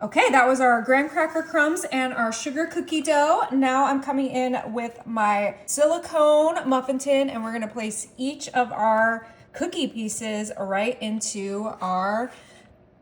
Okay, that was our graham cracker crumbs and our sugar cookie dough. Now I'm coming in with my silicone muffin tin, and we're gonna place each of our cookie pieces right into our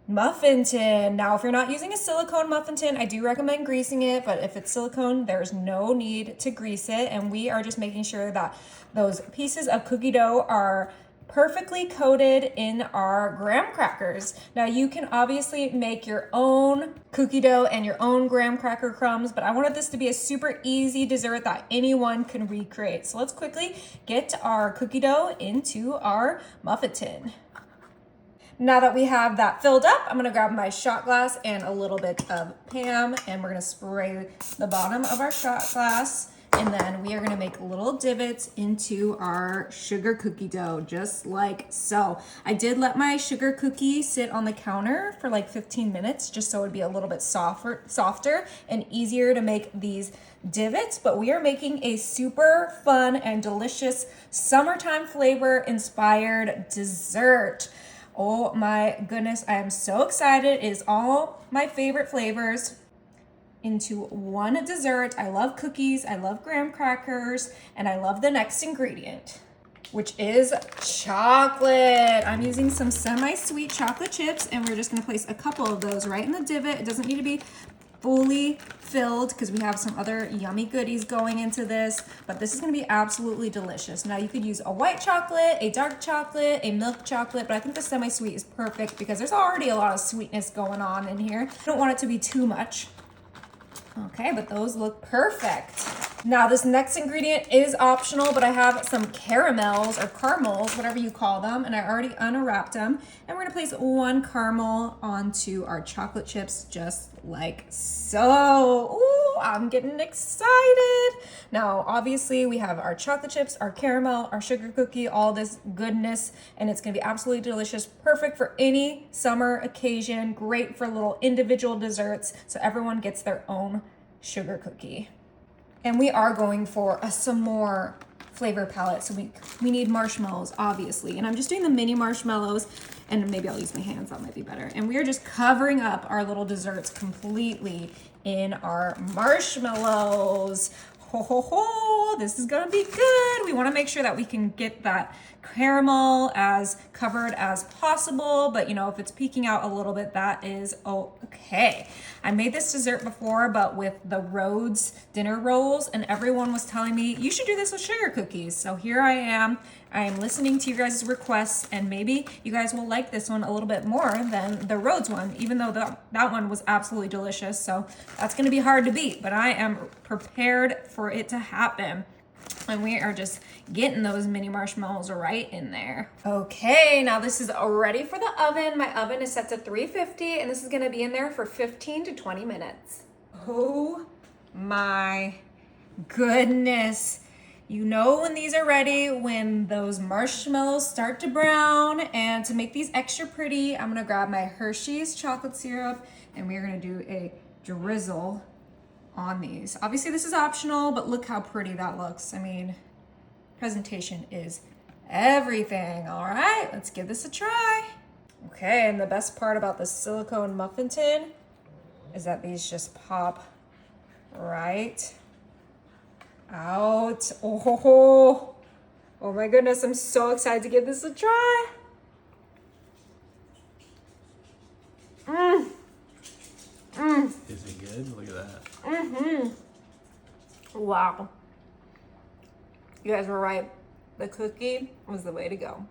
muffin tin. Now, if you're not using a silicone muffin tin, I do recommend greasing it, but if it's silicone, there's no need to grease it. And we are just making sure that those pieces of cookie dough are perfectly coated in our graham crackers. Now, you can obviously make your own cookie dough and your own graham cracker crumbs, but I wanted this to be a super easy dessert that anyone can recreate. So let's quickly get our cookie dough into our muffin tin. Now that we have that filled up, I'm gonna grab my shot glass and a little bit of Pam, and we're gonna spray the bottom of our shot glass, and then we are gonna make little divots into our sugar cookie dough, just like so. I did let my sugar cookie sit on the counter for like 15 minutes, just so it'd be a little bit softer and easier to make these divots, but we are making a super fun and delicious summertime flavor inspired dessert. Oh my goodness, I am so excited. It is all my favorite flavors into one dessert. I love cookies, I love graham crackers, and I love the next ingredient, which is chocolate. I'm using some semi-sweet chocolate chips, and we're just gonna place a couple of those right in the divot. It doesn't need to be fully filled because we have some other yummy goodies going into this, but this is going to be absolutely delicious. Now you could use a white chocolate, a dark chocolate, a milk chocolate, but I think the semi-sweet is perfect because there's already a lot of sweetness going on in here. I don't want it to be too much. Okay, but those look perfect. Now this next ingredient is optional, but I have some caramels or caramels, whatever you call them, and I already unwrapped them. And we're gonna place one caramel onto our chocolate chips just like so. Ooh, I'm getting excited. Now, obviously we have our chocolate chips, our caramel, our sugar cookie, all this goodness, and it's gonna be absolutely delicious, perfect for any summer occasion, great for little individual desserts, so everyone gets their own sugar cookie. And we are going for some more flavor palette. So we need marshmallows, obviously. And I'm just doing the mini marshmallows, and maybe I'll use my hands, that might be better. And we are just covering up our little desserts completely in our marshmallows. Ho, ho, ho, this is gonna be good. We wanna make sure that we can get that caramel as covered as possible, but you know, if it's peeking out a little bit, that is okay. I made this dessert before, but with the Rhodes dinner rolls, and everyone was telling me, you should do this with sugar cookies. So here I am listening to you guys' requests, and maybe you guys will like this one a little bit more than the Rhodes one, even though that one was absolutely delicious. So that's gonna be hard to beat, but I am prepared for it to happen. And we are just getting those mini marshmallows right in there. Okay, now this is ready for the oven. My oven is set to 350, and this is gonna be in there for 15 to 20 minutes. Oh my goodness. You know when these are ready, when those marshmallows start to brown. And to make these extra pretty, I'm gonna grab my Hershey's chocolate syrup, and we're gonna do a drizzle on these. Obviously this is optional, but look how pretty that looks. I mean, presentation is everything. All right, let's give this a try. Okay, and the best part about the silicone muffin tin is that these just pop right out. Oh, oh my goodness, I'm so excited to give this a try. Is it good? Look at that. Wow. You guys were right. The cookie was the way to go.